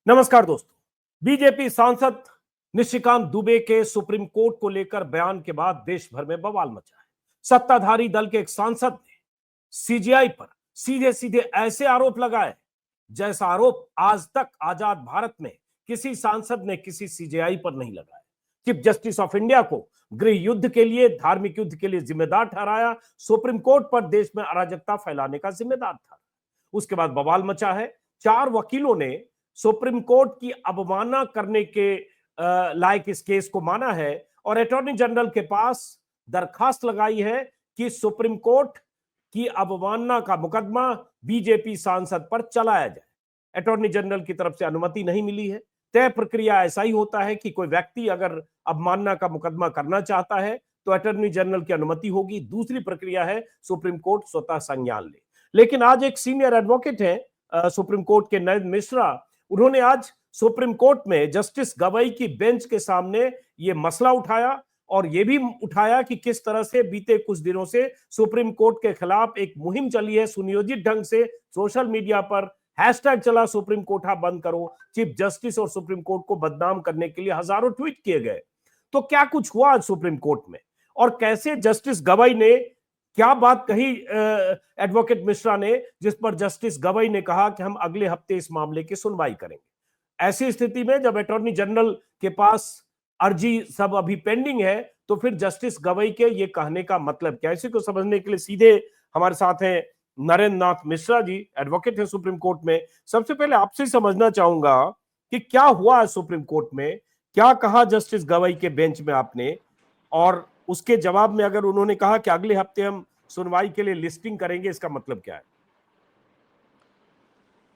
नमस्कार दोस्तों। बीजेपी सांसद निशिकांत दुबे के सुप्रीम कोर्ट को लेकर बयान के बाद देश भर में बवाल मचा है। सत्ताधारी दल के एक सांसद ने सीजेआई पर सीधे सीधे ऐसे आरोप लगाए जैसा आरोप आज तक आजाद भारत में किसी सांसद ने किसी सीजेआई पर नहीं लगाया। चीफ जस्टिस ऑफ इंडिया को गृह युद्ध के लिए, धार्मिक युद्ध के लिए जिम्मेदार ठहराया। सुप्रीम कोर्ट पर देश में अराजकता फैलाने का जिम्मेदार था। उसके बाद बवाल मचा है। 4 वकीलों ने सुप्रीम कोर्ट की अवमानना करने के लायक इस केस को माना है और अटॉर्नी जनरल के पास दरखास्त लगाई है कि सुप्रीम कोर्ट की अवमानना का मुकदमा बीजेपी सांसद पर चलाया जाए। अटॉर्नी जनरल की तरफ से अनुमति नहीं मिली है। तय प्रक्रिया ऐसा ही होता है कि कोई व्यक्ति अगर अवमानना का मुकदमा करना चाहता है तो अटॉर्नी जनरल की अनुमति होगी। दूसरी प्रक्रिया है सुप्रीम कोर्ट स्वतः संज्ञान ले। लेकिन आज एक सीनियर एडवोकेट है सुप्रीम कोर्ट के नयन मिश्रा, उन्होंने आज सुप्रीम कोर्ट में जस्टिस गवाई की बेंच के सामने यह मसला उठाया और यह भी उठाया कि किस तरह से बीते कुछ दिनों से सुप्रीम कोर्ट के खिलाफ एक मुहिम चली है। सुनियोजित ढंग से सोशल मीडिया पर हैशटैग चला, सुप्रीम कोर्ट बंद करो। चीफ जस्टिस और सुप्रीम कोर्ट को बदनाम करने के लिए हजारों ट्वीट किए गए। तो क्या कुछ हुआ आज सुप्रीम कोर्ट में और कैसे जस्टिस गवाई ने क्या बात कही एडवोकेट मिश्रा ने, जिस पर जस्टिस गवाई ने कहा कि हम अगले हफ्ते इस मामले की सुनवाई करेंगे। ऐसी स्थिति में जब अटॉर्नी जनरल के पास अर्जी सब अभी पेंडिंग है तो फिर जस्टिस गवाई के ये कहने का मतलब क्या? इसी को समझने के लिए सीधे हमारे साथ हैं नरेंद्र नाथ मिश्रा जी, एडवोकेट है सुप्रीम कोर्ट में। सबसे पहले आपसे समझना चाहूंगा कि क्या हुआ है सुप्रीम कोर्ट में, क्या कहा जस्टिस गवाई के बेंच में आपने, और उसके जवाब में अगर उन्होंने कहा कि अगले हफ्ते हम सुनवाई के लिए लिस्टिंग करेंगे, इसका मतलब क्या है?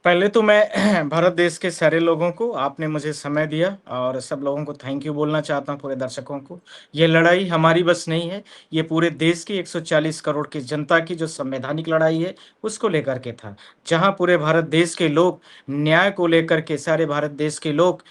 पहले तो मैं भारत देश के सारे लोगों को, आपने मुझे समय दिया और सब लोगों को थैंक यू बोलना चाहता हूं, पूरे दर्शकों को। ये लड़ाई हमारी बस नहीं है, ये पूरे देश की 140 करोड़ की जनता की जो संवैधानिक लड़ाई है उसको लेकर के था, जहां पूरे भारत देश के लोग न्याय को लेकर के, सारे भारत देश के लोग,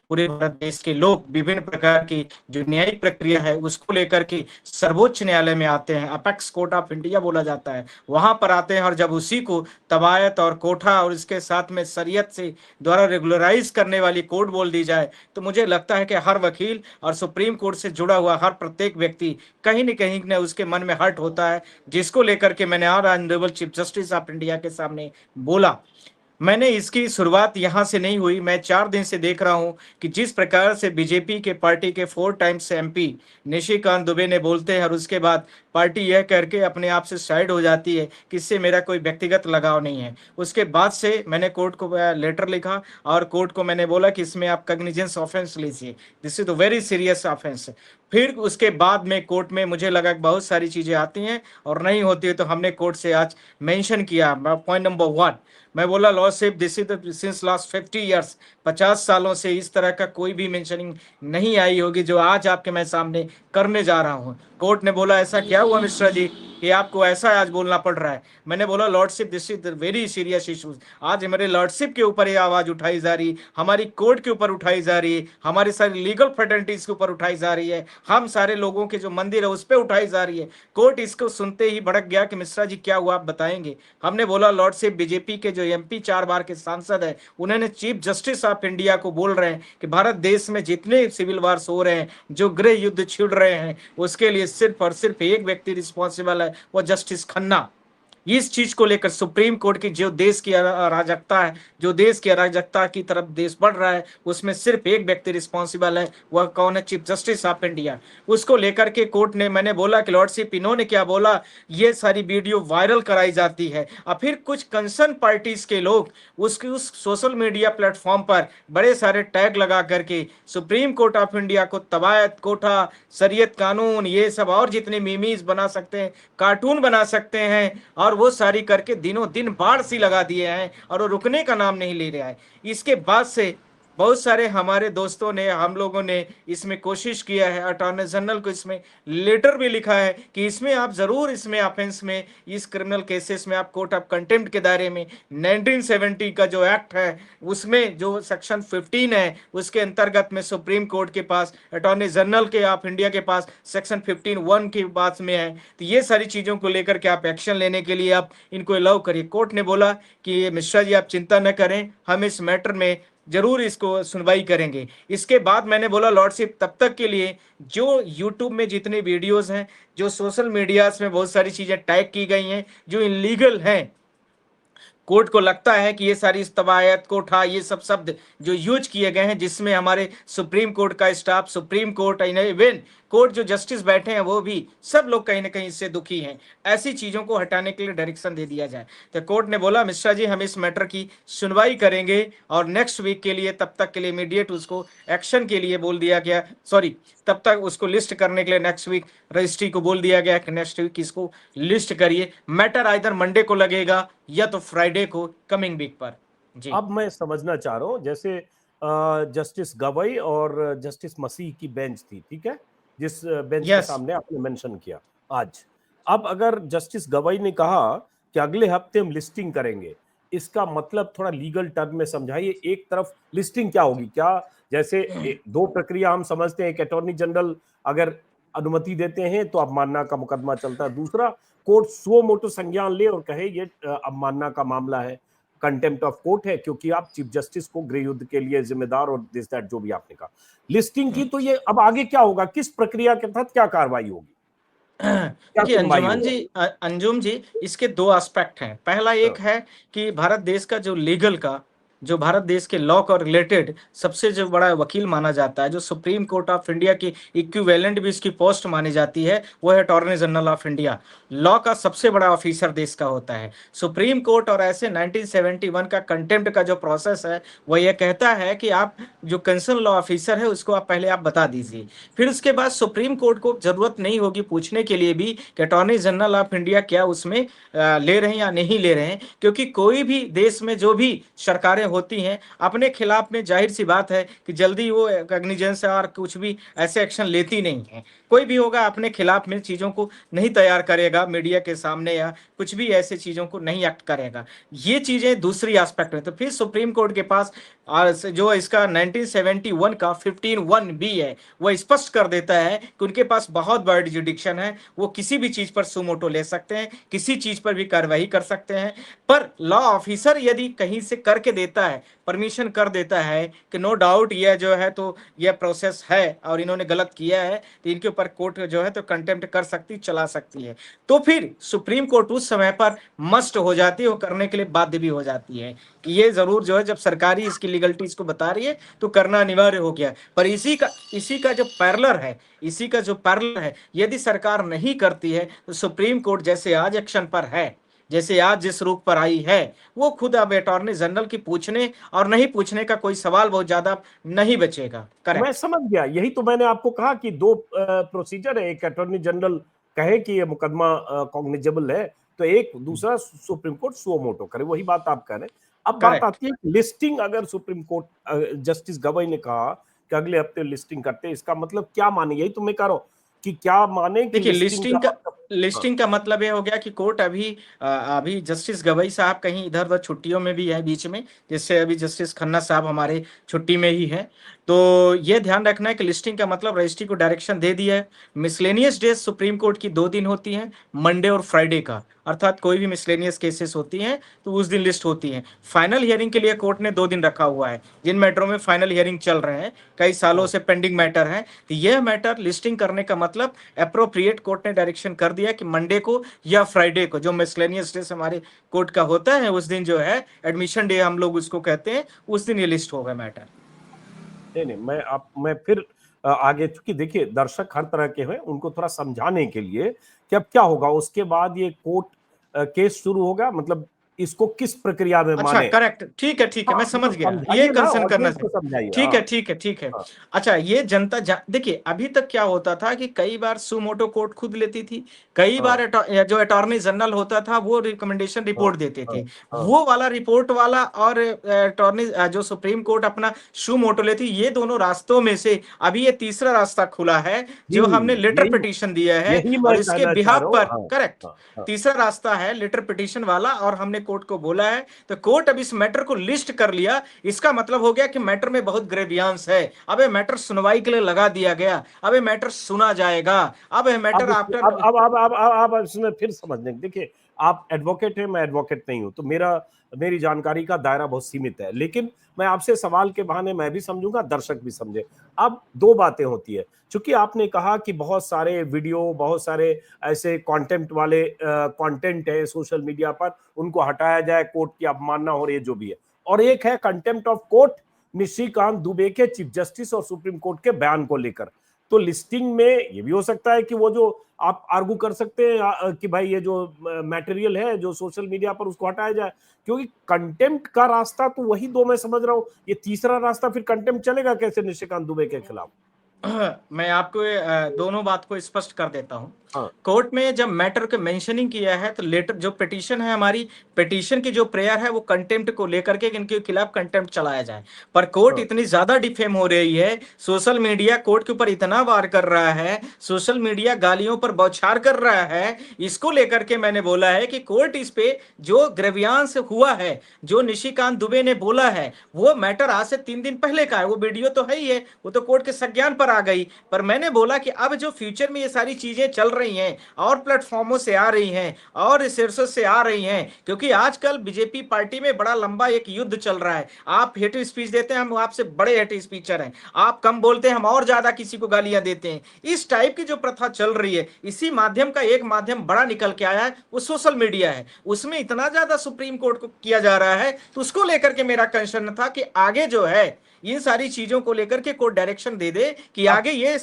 पूरे भारत देश के लोग विभिन्न प्रकार की जो न्यायिक प्रक्रिया है उसको लेकर के सर्वोच्च न्यायालय में आते हैं। अपेक्स कोर्ट ऑफ इंडिया बोला जाता है, वहां पर आते हैं। और जब उसी को तबायत और कोठा और इसके साथ में शरीयत से द्वारा रेगुलराइज करने वाली कोर्ट बोल दी जाए, तो मुझे लगता है कि हर वकील और सुप्रीम कोर्ट से जुड़ा हुआ हर प्रत्येक व्यक्ति कहीं न कहीं ने उसके मन में हर्ट होता है, जिसको लेकर के मैंने और honourable chief justice of India के सामने बोला। मैंने इसकी शुरुआत यहाँ से नहीं हुई। मैं 4 दिन से देख रहा हूँ कि जिस प्रकार से बीजेपी के पार्टी के 4 टाइम्स एमपी निशिकांत दुबे ने बोलते हैं और उसके बाद पार्टी यह करके अपने आप से साइड हो जाती है कि इससे मेरा कोई व्यक्तिगत लगाव नहीं है। उसके बाद से मैंने कोर्ट को लेटर लिखा और कोर्ट को मैंने बोला कि इसमें आप कॉग्निजेंस ऑफेंस लीजिए, this is a very serious offence. फिर उसके बाद में कोर्ट में मुझे लगा कि बहुत सारी चीज़ें आती हैं और नहीं होती है, तो हमने कोर्ट से आज मेंशन किया पॉइंट नंबर 1। मैं बोला lordship, this is since last 50 years, 50 सालों से इस तरह का कोई भी मेंशनिंग नहीं आई होगी जो आज आपके मैं सामने करने जा रहा हूँ। कोर्ट ने बोला ऐसा क्या हुआ मिश्रा जी कि आपको ऐसा आज बोलना पड़ रहा है? मैंने बोला lordship, this is very serious issues. आज हमारे लॉर्डशिप के ऊपर ये आवाज उठाई जा रही, हमारी कोर्ट के ऊपर उठाई जा रही है, हमारी सारी लीगल फ्रेटर्निटीज के ऊपर उठाई जा रही है, हम सारे लोगों के जो मंदिर है उस पर उठाई जा रही है। कोर्ट इसको सुनते ही भड़क गया कि मिश्रा जी क्या हुआ आप बताएंगे। हमने बोला लॉर्डशिप, बीजेपी के जो एमपी 4 बार के सांसद है उन्होंने चीफ जस्टिस ऑफ इंडिया को बोल रहे हैं कि भारत देश में जितने सिविल वार्स हो रहे हैं, जो गृह युद्ध छिड़ रहे हैं, उसके लिए सिर्फ और सिर्फ एक व्यक्ति रिस्पॉन्सिबल है, वो जस्टिस खन्ना। इस चीज को लेकर सुप्रीम कोर्ट की जो देश की अराजकता है, जो देश की अराजकता की तरफ देश बढ़ रहा है, उसमें सिर्फ एक व्यक्ति रिस्पॉन्सिबल है, वह कौन है? Chief justice of India. उसको लेकर के कोर्ट ने, मैंने बोला कि लॉर्डशिप इन्होंने क्या बोला, ये सारी वीडियो वायरल कराई जाती है और फिर कुछ कंसर्न पार्टीज के लोग उसकी उस सोशल मीडिया प्लेटफॉर्म पर बड़े सारे टैग लगा करके सुप्रीम कोर्ट ऑफ इंडिया को तबायत, कोठा, शरीयत कानून, ये सब और जितने मीमीज बना सकते हैं, कार्टून बना सकते हैं, और वो सारी करके दिनों दिन बाढ़ सी लगा दिए हैं और वो रुकने का नाम नहीं ले रहा है। इसके बाद से बहुत सारे हमारे दोस्तों ने, हम लोगों ने इसमें कोशिश किया है, अटॉर्नी जनरल को इसमें लेटर भी लिखा है कि इसमें आप ज़रूर इसमें ऑफेंस में, इस क्रिमिनल केसेस में आप कोर्ट ऑफ कंटेम्प्ट के दायरे में 1970 का जो एक्ट है उसमें जो सेक्शन 15 है उसके अंतर्गत में सुप्रीम कोर्ट के पास, अटॉर्नी जनरल के ऑफ इंडिया के पास सेक्शन 15(1) की बात में है। तो ये सारी चीज़ों को लेकर के आप एक्शन लेने के लिए आप इनको अलाउ करिए। कोर्ट ने बोला कि मिश्रा जी आप चिंता न करें, हम इस मैटर में जरूर इसको सुनवाई करेंगे। इसके बाद मैंने बोला लॉर्डशिप तब तक के लिए जो यूट्यूब में जितने वीडियोस हैं, जो सोशल मीडियाज में बहुत सारी चीजें टैग की गई हैं जो इलीगल हैं, कोर्ट को लगता है कि ये सारी तवायत कोठा ये सब शब्द जो यूज किए गए हैं, जिसमें हमारे सुप्रीम कोर्ट का staff, supreme court even court जो जस्टिस बैठे हैं वो भी सब लोग कहीं ना कहीं इससे दुखी हैं, ऐसी चीजों को हटाने के लिए डायरेक्शन दे दिया जाए। तो कोर्ट ने बोला मिश्रा जी हम इस मैटर की सुनवाई करेंगे और नेक्स्ट वीक के लिए, तब तक के लिए इमीडिएट उसको एक्शन के लिए बोल दिया गया, सॉरी तब तक उसको लिस्ट करने के लिए नेक्स्ट वीक रजिस्ट्री को बोल दिया गया कि नेक्स्ट वीक इसको लिस्ट करिए। मैटर आइदर मंडे को लगेगा या तो फ्राइडे को, कमिंग वीक पर। जी अब मैं समझना चाह रहा हूं, जैसे जस्टिस गवई और जस्टिस मसीह की बेंच थी, ठीक है, जिस बेंच के यस सामने आपने मेंशन किया आज। अब अगर जस्टिस गवई ने कहा कि अगले हफ्ते हम लिस्टिंग करेंगे, इसका मतलब थोड़ा लीगल टर्म में समझाइए। एक तरफ लिस्टिंग क्या होगी, क्या जैसे दो प्रक्रिया हम समझते हैं, एक अटॉर्नी जनरल अगर अनुमति देते हैं तो अवमानना का मुकदमा चलता है, दूसरा कोर्ट सुओ मोटो संज्ञान ले और कहे ये अवमानना का मामला है, कंटेम्प्ट ऑफ कोर्ट है, क्योंकि आप चीफ जस्टिस को गृह युद्ध के लिए जिम्मेदार और दिस दैट जो भी आपने कहा। लिस्टिंग की तो ये अब आगे क्या होगा, किस प्रक्रिया के तहत क्या कार्रवाई होगी, क्या देखिए सुनवाई अंजुमन होगा? जी, अंजुम जी, इसके दो एस्पेक्ट हैं। पहला हाँ, एक है कि भारत देश का जो लीगल का, जो भारत देश के लॉ का रिलेटेड सबसे जो बड़ा वकील माना जाता है, जो सुप्रीम कोर्ट ऑफ इंडिया की इक्विवेलेंट भी इसकी पोस्ट मानी जाती है, वो है attorney general of India. Law का सबसे बड़ा ऑफिसर देश का होता है सुप्रीम कोर्ट। और ऐसे 1971 का कंटेम्प्ट का जो प्रोसेस है वो ये कहता है कि आप जो कंसर्न लॉ ऑफिसर है उसको आप पहले आप बता दीजिए, फिर उसके बाद सुप्रीम कोर्ट को जरूरत नहीं होगी पूछने के लिए भी कि अटॉर्नी जनरल ऑफ इंडिया क्या उसमें ले रहे हैं या नहीं ले रहे हैं, क्योंकि कोई भी देश में जो भी सरकारें होती हैं अपने खिलाफ में जाहिर सी बात है कि जल्दी वो कॉग्निजेंस और कुछ भी ऐसे एक्शन लेती नहीं है। कोई भी होगा अपने खिलाफ में चीजों को नहीं तैयार करेगा मीडिया के सामने या कुछ भी ऐसे चीजों को नहीं एक्ट करेगा। ये चीजें दूसरी एस्पेक्ट है। तो फिर सुप्रीम कोर्ट के पास जो इसका 1971 का 15(1) भी है, वो स्पष्ट कर देता है कि उनके पास बहुत बड़ा जुडिक्शन है, वो किसी भी चीज पर सुमोटो ले सकते हैं, किसी चीज पर भी कार्रवाई कर सकते हैं। पर लॉ ऑफिसर यदि कहीं से करके देता है, परमिशन कर देता है कि नो डाउट यह जो है तो यह प्रोसेस है और इन्होंने गलत किया है, तो इनके ऊपर कोर्ट जो है तो कंटेम्प्ट कर सकती, चला सकती है, तो फिर सुप्रीम कोर्ट उस समय पर मस्ट हो जाती है, वो करने के लिए बाध्य भी हो जाती है कि ये जरूर जो है जब सरकारी इसकी लीगलिटी इसको बता रही है तो करना अनिवार्य हो गया। पर इसी का जो पैरेलल है, इसी का जो पैरेलल है, यदि सरकार नहीं करती है तो सुप्रीम कोर्ट जैसे आज एक्शन पर है, जैसे आज जिस रूप पर आई है, वो खुद अब अटॉर्नी जनरल की पूछने और नहीं पूछने का कोई सवाल बहुत ज्यादा नहीं बचेगा। मैं करेक्ट। समझ गया, यही तो मैंने आपको कहा कि दो प्रोसीजर है, एक अटॉर्नी जनरल कहे कि ये मुकदमा कॉग्निजेबल है, तो एक दूसरा सुप्रीम कोर्ट सुओ मोटो करे, वही बात आप कह रहे हैं। अब बात करेक्ट। आती है कि लिस्टिंग, अगर सुप्रीम कोर्ट जस्टिस गवई ने कहा कि अगले हफ्ते लिस्टिंग करते हैं, इसका मतलब क्या माने, यही तो मैं कह रहा हूं कि क्या माने कि देखिए लिस्टिंग का मतलब। हाँ, लिस्टिंग का मतलब ये हो गया कि कोर्ट अभी जस्टिस गवई साहब कहीं इधर उधर छुट्टियों में भी है बीच में, जैसे अभी जस्टिस खन्ना साहब हमारे छुट्टी में ही है। तो ये ध्यान रखना है कि लिस्टिंग का मतलब रजिस्ट्री को डायरेक्शन दे दिया है। मिसलेनियस डेज सुप्रीम कोर्ट की 2 दिन होती हैं, मंडे और फ्राइडे का, अर्थात कोई भी मिसलेनियस केसेस होती हैं तो उस दिन लिस्ट होती हैं। फाइनल हियरिंग के लिए कोर्ट ने 2 दिन रखा हुआ है, जिन मैटरों में फाइनल हियरिंग चल रहे हैं, कई सालों से पेंडिंग मैटर है। तो यह मैटर लिस्टिंग करने का मतलब अप्रोप्रिएट कोर्ट ने डायरेक्शन कर दिया कि मंडे को या फ्राइडे को, जो मिसलेनियस डेज हमारे कोर्ट का होता है, उस दिन जो है एडमिशन डे हम लोग उसको कहते हैं, उस दिन ये लिस्ट होगा मैटर। नहीं नहीं, मैं फिर आगे, चूंकि देखिए दर्शक हर तरह के हैं, उनको थोड़ा समझाने के लिए कि अब क्या होगा उसके बाद, ये कोर्ट केस शुरू होगा, मतलब इसको किस प्रक्रिया में अच्छा, माने। करेक्ट, ठीक है, मैं समझ गया, ये समझाइए ना, कंसर्न करना ऑडियंस है। को समझाइए। ठीक है, हाँ ठीक है। हाँ अच्छा, ये जनता देखिए, अभी तक क्या होता था कि कई बार सुमोटो कोर्ट खुद लेती थी, कई हाँ बार जो अटॉर्नी जनरल होता था वो रिकमेंडेशन हाँ रिपोर्ट देते हाँ थे, हाँ वो वाला रिपोर्ट वाला, और अटॉर्नी जो सुप्रीम कोर्ट अपना सुमोटो लेती, ये दोनों रास्तों में से अभी ये तीसरा रास्ता खुला है, जी, जो हमने लेटर यही पिटीशन दिया है, यही और मैं इसके कहना चाह बिहाफ रहा हूँ। पर, हाँ करेक्ट, हाँ हाँ तीसरा रास्ता है लेटर पिटीशन वाला, और हमने कोर्ट को बोला है, तो कोर्ट अब इस मैटर को लिस्ट कर लिया। इसका मतलब हो गया कि मैटर में बहुत ग्रेवियांस है, अब ये मैटर सुनवाई के लिए लगा दिया गया, अब ये मैटर सुना जाएगा, अब ये मैटर आफ्टर। अब इसमें फिर समझने देखिए, आप एडवोकेट हैं, मैं एडवोकेट नहीं हूं, तो मेरी जानकारी का दायरा बहुत सीमित है, लेकिन मैं आपसे सवाल के बहाने मैं भी समझूंगा, दर्शक भी समझे। अब दो बातें होती है, क्योंकि आपने कहा कि बहुत सारे वीडियो, बहुत सारे ऐसे कंटेंट वाले कंटेंट है सोशल मीडिया पर, उनको हटाया जाए, कोर्ट की अवमानना हो रही है, जो भी है। और एक है contempt of court Nishikant Dubey के चीफ जस्टिस और सुप्रीम कोर्ट के बयान को लेकर। तो लिस्टिंग में ये भी हो सकता है कि वो जो आप आर्गू कर सकते हैं कि भाई ये जो मटेरियल है जो सोशल मीडिया पर, उसको हटाया जाए, क्योंकि कंटेम्प्ट का रास्ता तो वही दो मैं समझ रहा हूं। ये तीसरा रास्ता फिर कंटेम्प्ट चलेगा कैसे निशिकांत दुबे के खिलाफ। मैं आपको दोनों बात को स्पष्ट कर देता हूं। हाँ कोर्ट में जब मैटर के मेंशनिंग किया है, तो लेटर जो पिटीशन है, हमारी पिटीशन की जो प्रेयर है, वो कंटेम्प्ट को लेकर के इनके खिलाफ कंटेम्प्ट चलाया जाए। पर कोर्ट हाँ इतनी ज्यादा डिफेम हो रही है, सोशल मीडिया कोर्ट के ऊपर इतना वार कर रहा है, सोशल मीडिया गालियों पर बौछार कर रहा है, इसको लेकर के मैंने बोला है कि कोर्ट इस पे जो ग्रेवियांस हुआ है, जो निशिकांत दुबे ने बोला है, वो मैटर आज से 3 दिन पहले का है, वो वीडियो तो है ही है, वो तो कोर्ट के संज्ञान पर आ गई। पर मैंने बोला कि अब जो फ्यूचर में ये सारी चीजें चल रही हैं, और प्लेटफॉर्मों से आ रही हैं, और रिसोर्सेज से आ रही हैं, क्योंकि आजकल बीजेपी पार्टी में बड़ा लंबा एक युद्ध चल रहा है। आप हेट स्पीच देते हैं, हम आपसे बड़े हेट स्पीचर हैं, आप कम बोलते हैं, हम और ज्यादा किसी को गालियां देते हैं। इस टाइप की जो प्रथा चल रही है, इसी माध्यम का एक माध्यम बड़ा निकल के आया है, वो सोशल मीडिया है। उसमें इतना ज्यादा सुप्रीम कोर्ट को किया जा रहा है, तो उसको लेकर के मेरा कंसर्न था कि आगे जो है इन सारी चीजों को लेकर के कोर्ट डायरेक्शन दे दे कि अब आगे ये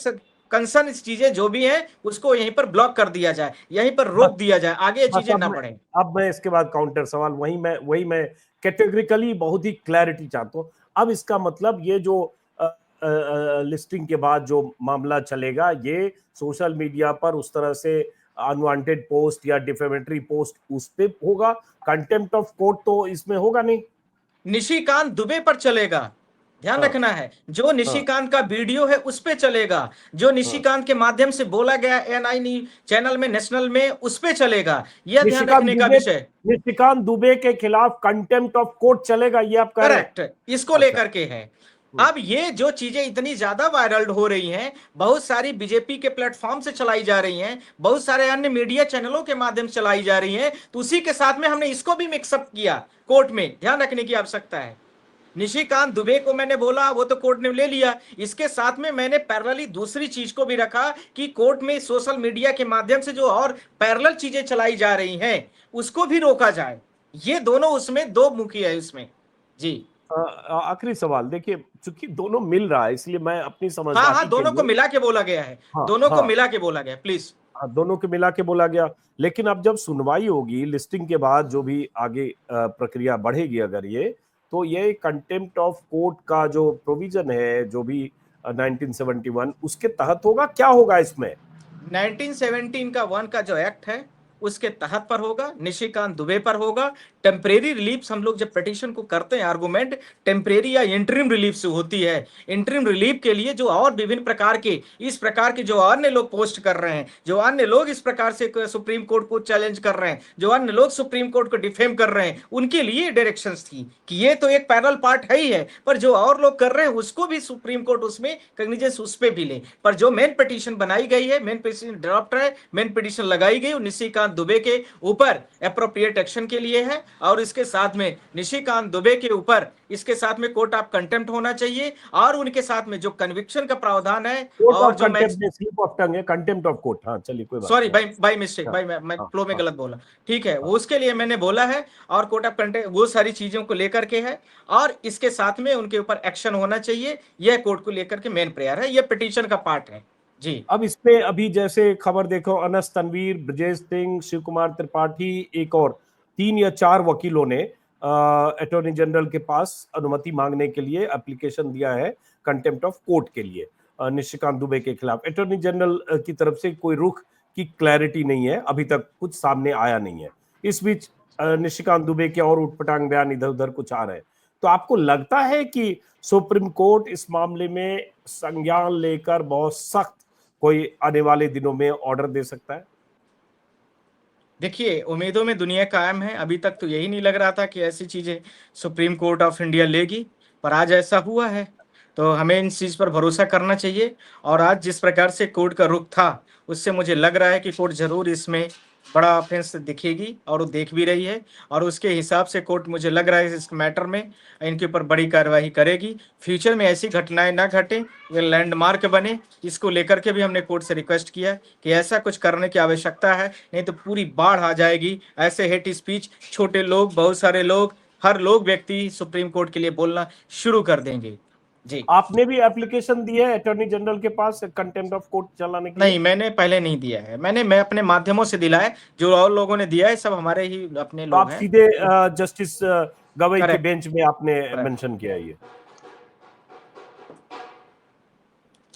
कंसर्न इस चीजें जो भी हैं उसको यहीं पर ब्लॉक कर दिया जाए, यहीं पर बस रोक दिया जाए, आगे ये बस चीजें ना बढ़े। अब मैं इसके बाद काउंटर सवाल, वही मैं कैटेगरिकली बहुत ही क्लैरिटी चाहता हूँ। अब इसका मतलब ये जो लिस्टिंग के बाद जो मामला चलेगा, ये सोशल मीडिया पर उस तरह से अनवांटेड पोस्ट या डिफेमेटरी पोस्ट उस पे होगा, कंटेम्प्ट ऑफ कोर्ट तो इसमें होगा नहीं। निशिकांत दुबे पर चलेगा, ध्यान हाँ रखना है, जो हाँ निशिकांत का वीडियो है उस पे चलेगा, जो हाँ निशिकांत के माध्यम से बोला गया एनआई न्यूज चैनल में, नेशनल में, उस पे चलेगा, यह ध्यान निशिकांत रखने का दुबे विषय। निशिकांत दुबे के खिलाफ कंटेम्प्ट ऑफ कोर्ट चलेगा, ये आप कह रहे हैं। करेक्ट, इसको अच्छा। लेकर के है। अब ये जो चीजें इतनी ज्यादा वायरल हो रही हैं, बहुत सारी बीजेपी के प्लेटफॉर्म से चलाई जा रही हैं, बहुत सारे अन्य मीडिया चैनलों के माध्यम से चलाई जा रही हैं, तो उसी के साथ में हमने इसको भी मिक्सअप किया कोर्ट में, ध्यान रखने की आवश्यकता है। निशिकांत दुबे को मैंने बोला, वो तो कोर्ट ने ले लिया, इसके साथ में मैंने पैरेलली दूसरी चीज को भी रखा कि कोर्ट में सोशल मीडिया के माध्यम से जो और पैरेलल चीजें चलाई जा रही हैं उसको भी रोका जाए। ये दोनों उसमें दो मुखी है इसमें। जी आखिरी सवाल देखिए, चूंकि दोनों मिल रहा है, इसलिए मैं अपनी हाँ हाँ, समझदारी के दोनों को लिए। मिला के बोला गया है, हाँ दोनों को हाँ मिला के बोला गया, प्लीज। हाँ, दोनों के मिला के बोला गया। लेकिन अब जब सुनवाई होगी लिस्टिंग के बाद, जो भी आगे प्रक्रिया बढ़ेगी, अगर ये तो ये कंटेम्प्ट ऑफ कोर्ट का जो प्रोविजन है, जो भी 1971 उसके तहत होगा, क्या होगा इसमें। 1917 का वन का जो एक्ट है उसके तहत पर होगा, निशिकांत दुबे पर होगा। टेम्परेरी रिलीफ हम लोग जब पिटीशन को करते हैं, आर्गुमेंट टेम्परेरी या इंटरिम रिलीफ से होती है। इंटरिम रिलीफ के लिए जो और विभिन्न प्रकार के, इस प्रकार के जो अन्य लोग पोस्ट कर रहे हैं, जो अन्य लोग इस प्रकार से सुप्रीम कोर्ट को चैलेंज कर रहे हैं, जो अन्य लोग सुप्रीम कोर्ट को डिफेम कर रहे हैं, उनके लिए डायरेक्शंस थी कि ये तो एक पैरल पार्ट है ही है, पर जो और लोग कर रहे हैं उसको भी सुप्रीम कोर्ट उसमें कग्निजेंस उस पे भी ले। पर जो मेन पिटीशन बनाई गई है, मेन पिटीशन ड्राफ्ट है, मेन पिटीशन लगाई गई, निशिकांत दुबे के ऊपर एप्रोप्रिएट एक्शन के लिए है, और इसके साथ में निशिकांत दुबे के ऊपर इसके साथ में कोर्ट ऑफ कंटेम्प्ट होना चाहिए, और उनके साथ में जो कन्विक्शन का प्रावधान है, कोर्ट और ऑफ जो मैं, कंटेम्प्ट, स्लिप ऑफ टंग है, कंटेम्प्ट ऑफ कोर्ट। हाँ चलिए, कोई बात सॉरी नहीं। बाय मिस्टेक, हाँ भाई मैं हाँ फ्लो में हाँ गलत बोला, ठीक है, हाँ वो उसके लिए मैंने बोला है, और कोर्ट ऑफ कंटेम्प्ट वो सारी चीजों को लेकर के है, और इसके साथ में उनके ऊपर एक्शन होना चाहिए, यह कोर्ट को लेकर के मेन प्रेयर है, यह पिटीशन का पार्ट है। जी अब इस पे अभी जैसे खबर देखो, अनस तनवीर, ब्रजेश सिंह, शिव कुमार त्रिपाठी, एक और 3 या 4 वकीलों ने अटॉर्नी जनरल के पास अनुमति मांगने के लिए एप्लीकेशन दिया है कंटेम्प्ट ऑफ कोर्ट के लिए निशिकांत दुबे के खिलाफ। अटॉर्नी जनरल की तरफ से कोई रुख की क्लैरिटी नहीं है, अभी तक कुछ सामने आया नहीं है। इस बीच निशिकांत दुबे के और उटपटांग बयान इधर उधर कुछ आ रहे हैं। तो आपको लगता है कि सुप्रीम कोर्ट इस मामले में संज्ञान लेकर बहुत सख्त कोई आने वाले दिनों में ऑर्डर दे सकता है? देखिए, उम्मीदों में दुनिया कायम है। अभी तक तो यही नहीं लग रहा था कि ऐसी चीजें सुप्रीम कोर्ट ऑफ इंडिया लेगी, पर आज ऐसा हुआ है। तो हमें इन चीज पर भरोसा करना चाहिए। और आज जिस प्रकार से कोर्ट का रुख था, उससे मुझे लग रहा है कि कोर्ट जरूर इसमें बड़ा ऑफेंस दिखेगी, और वो देख भी रही है। और उसके हिसाब से कोर्ट, मुझे लग रहा है, इस मैटर में इनके ऊपर बड़ी कार्रवाई करेगी। फ्यूचर में ऐसी घटनाएं ना घटे, ये लैंडमार्क बने। इसको लेकर के भी हमने कोर्ट से रिक्वेस्ट किया कि ऐसा कुछ करने की आवश्यकता है, नहीं तो पूरी बाढ़ आ जाएगी। ऐसे हेट स्पीच छोटे लोग, बहुत सारे लोग, हर लोग व्यक्ति सुप्रीम कोर्ट के लिए बोलना शुरू कर देंगे। जी आपने भी एप्लीकेशन दी है अटॉर्नी जनरल के पास कंटेम्प्ट ऑफ कोर्ट चलाने के लिए? नहीं, मैंने पहले नहीं दिया है। मैं अपने माध्यमों से दिला है। जो और लोगों ने दिया है, सब हमारे ही अपने तो लोग आप हैं। सीधे जस्टिस गवई के करेक्ट, बेंच में आपने करेक्ट। मेंशन किया ये।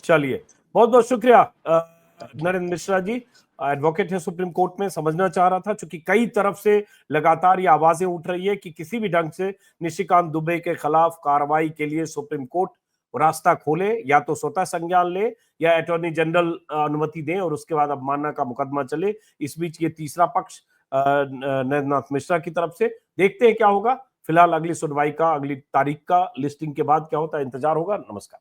चलिए, बहुत बहुत शुक्रिया नरेंद्र मिश्रा जी, एडवोकेट है सुप्रीम कोर्ट में। समझना चाह रहा था, क्योंकि कई तरफ से लगातार ये आवाजें उठ रही है कि किसी भी ढंग से निशिकांत दुबे के खिलाफ कार्रवाई के लिए सुप्रीम कोर्ट रास्ता खोले, या तो स्वतः संज्ञान ले या अटॉर्नी जनरल अनुमति दें और उसके बाद अवमानना का मुकदमा चले। इस बीच ये तीसरा पक्ष नरेंद्रनाथ मिश्रा की तरफ से, देखते हैं क्या होगा। फिलहाल अगली सुनवाई का, अगली तारीख का, लिस्टिंग के बाद क्या होता है, इंतजार होगा। नमस्कार।